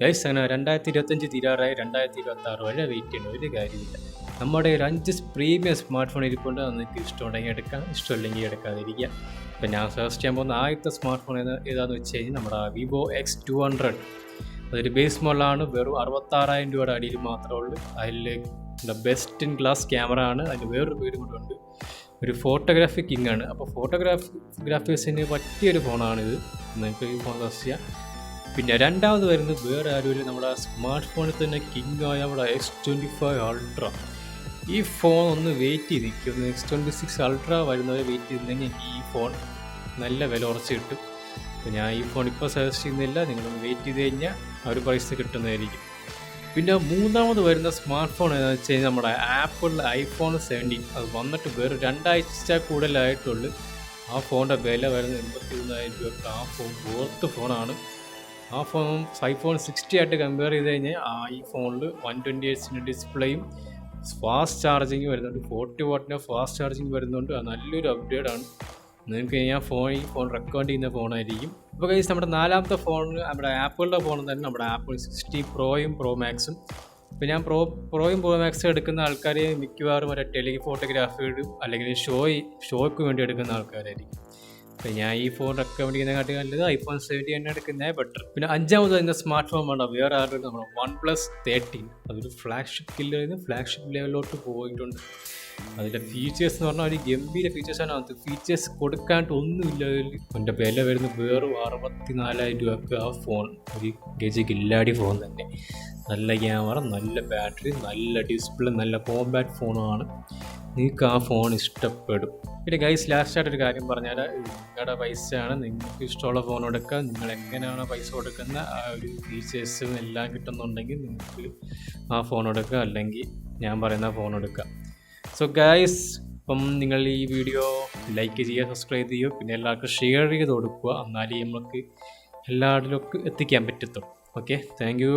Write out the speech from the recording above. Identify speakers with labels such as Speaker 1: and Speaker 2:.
Speaker 1: Guys അങ്ങനെ 2025 തീരാറായി 2026 വരെ വെയിറ്റ് ചെയ്യണം, ഒരു കാര്യമില്ല. നമ്മുടെ ഒരു 5 പ്രീമിയം സ്മാർട്ട് ഫോൺ ഇരിക്കൊണ്ട് നിങ്ങൾക്ക് ഇഷ്ടമുണ്ടെങ്കിൽ എടുക്കാം, ഇഷ്ടമില്ലെങ്കിൽ എടുക്കാതിരിക്കുക. ഇപ്പം ഞാൻ സജസ്റ്റ് ചെയ്യാൻ പോകുന്ന ആദ്യത്തെ സ്മാർട്ട് ഫോൺ ഏതാണെന്ന് വെച്ച് കഴിഞ്ഞാൽ നമ്മുടെ വിവോ X200. അതൊരു ബേസ് മോഡലാണ്, വെറും 66,000 രൂപയുടെ അടിയിൽ മാത്രമേ ഉള്ളൂ. അതിൽ ബെസ്റ്റ് ഇൻ ക്ലാസ് ക്യാമറ ആണ്. അതിന് വേറൊരു പേരും കൂടെ ഉണ്ട്, ഒരു ഫോട്ടോഗ്രാഫി കിങ് ആണ്. അപ്പോൾ ഫോട്ടോഗ്രാഫേഴ്സിന് പറ്റിയൊരു ഫോണാണിത്, നിങ്ങൾക്ക് ഈ ഫോൺ സജസ്റ്റ് ചെയ്യാം. പിന്നെ രണ്ടാമത് വരുന്നത് വേറെ ആരുമില്ല, നമ്മുടെ സ്മാർട്ട് ഫോണിൽ തന്നെ കിങ് ആയ നമ്മുടെ X25 Ultra. ഈ ഫോൺ ഒന്ന് വെയിറ്റ് ചെയ്തിരിക്കും, X26 Ultra വരുന്നവരെ വെയിറ്റ് ചെയ്തിട്ടുണ്ടെങ്കിൽ എനിക്ക് ഈ ഫോൺ നല്ല വില ഉറച്ച് കിട്ടും. അപ്പോൾ ഞാൻ ഈ ഫോൺ ഇപ്പോൾ സജസ്റ്റ് ചെയ്യുന്നില്ല, നിങ്ങളൊന്ന് വെയിറ്റ് ചെയ്ത് കഴിഞ്ഞാൽ ആ ഒരു പ്രൈസ് കിട്ടുന്നതായിരിക്കും. പിന്നെ മൂന്നാമത് വരുന്ന സ്മാർട്ട് ഫോൺ ഏതാണെന്ന് വെച്ച് കഴിഞ്ഞാൽ നമ്മുടെ ആപ്പിളിലെ iPhone 17. അത് വന്നിട്ട് വേറെ 2 ആഴ്ച കൂടുതലായിട്ടുള്ളൂ. ആ ഫോണിൻ്റെ വില വരുന്നത് 83,000 രൂപ. ആ ഫോൺ വർത്ത് ഫോണാണ്. ആ ഫോൺ iPhone 60 ആയിട്ട് കമ്പയർ ചെയ്ത് കഴിഞ്ഞാൽ ഈ ഫോണിൽ 128 ഡിസ്പ്ലേയും ഫാസ്റ്റ് ചാർജിങ് വരുന്നുണ്ട്, 40 വാട്ടിൻ്റെ ഫാസ്റ്റ് ചാർജിങ് വരുന്നുണ്ട്. അത് നല്ലൊരു അപ്ഗ്രേഡാണ്. നിങ്ങൾക്ക് ഈ ഫോൺ റെക്കമെൻഡ് ചെയ്യുന്ന ഫോണായിരിക്കും. ഇപ്പോൾ കഴിച്ച് നമ്മുടെ നാലാമത്തെ ഫോൺ നമ്മുടെ ആപ്പിളിൻ്റെ ഫോൺ തന്നെ, നമ്മുടെ ആപ്പിൾ 60 പ്രോയും പ്രോ മാക്സും. ഇപ്പോൾ ഞാൻ പ്രോയും പ്രോ മാക്സും എടുക്കുന്ന ആൾക്കാർ മിക്കവാറും ഒരു ടെലിഫോട്ടോഗ്രാഫിയും അല്ലെങ്കിൽ ഷോയ്ക്ക് വേണ്ടി എടുക്കുന്ന ആൾക്കാരായിരിക്കും. അപ്പോൾ ഞാൻ ഈ ഫോൺ റെക്കമെൻഡ് ചെയ്യുന്നതിനെക്കാട്ടി നല്ലത് iPhone 17 തന്നെ എടുക്കുന്നതാണ് ബെറ്റർ. പിന്നെ അഞ്ചാമത് അതിൻ്റെ സ്മാർട്ട് ഫോൺ വേണ്ട വേറെ ആരുടെ നമ്മുടെ OnePlus 13. അതൊരു ഫ്ലാഗ്ഷിപ്പ് ലെവലിലോട്ട് പോയിട്ടുണ്ട്. അതിൻ്റെ ഫീച്ചേഴ്സ് എന്ന് പറഞ്ഞാൽ ഒരു ഗംഭീര ഫീച്ചേഴ്സാണ്. അത് ഫീച്ചേഴ്സ് കൊടുക്കാണ്ട് ഒന്നുമില്ല. എൻ്റെ വില വരുന്നത് വേറും 64,000 രൂപക്ക് ആ ഫോൺ ഒരു ഗില്ലാടി ഫോൺ തന്നെ. നല്ല ക്യാമറ, നല്ല ബാറ്ററി, നല്ല ഡിസ്പ്ലേ, നല്ല കോമ്പാക്ട് ഫോണുമാണ്. നിങ്ങൾക്ക് ആ ഫോൺ ഇഷ്ടപ്പെടും. പിന്നെ ഗൈസ് ലാസ്റ്റായിട്ടൊരു കാര്യം പറഞ്ഞാൽ, നിങ്ങളുടെ പൈസയാണ്, നിങ്ങൾക്ക് ഇഷ്ടമുള്ള ഫോൺ എടുക്കുക. നിങ്ങൾ എങ്ങനെയാണ് പൈസ കൊടുക്കുന്ന ആ ഒരു ഫീച്ചേഴ്സും എല്ലാം കിട്ടുന്നുണ്ടെങ്കിൽ നിങ്ങൾക്ക് ആ ഫോൺ എടുക്കുക, അല്ലെങ്കിൽ ഞാൻ പറയുന്ന ഫോൺ എടുക്കുക. സോ ഗൈസ്, ഇപ്പം നിങ്ങൾ ഈ വീഡിയോ ലൈക്ക് ചെയ്യുക, സബ്സ്ക്രൈബ് ചെയ്യുക, പിന്നെ എല്ലാവർക്കും ഷെയർ ചെയ്ത് കൊടുക്കുക. എന്നാലേ നമുക്ക് എല്ലാവരിലും എത്തിക്കാൻ പറ്റത്തുള്ളൂ. Okay, thank you.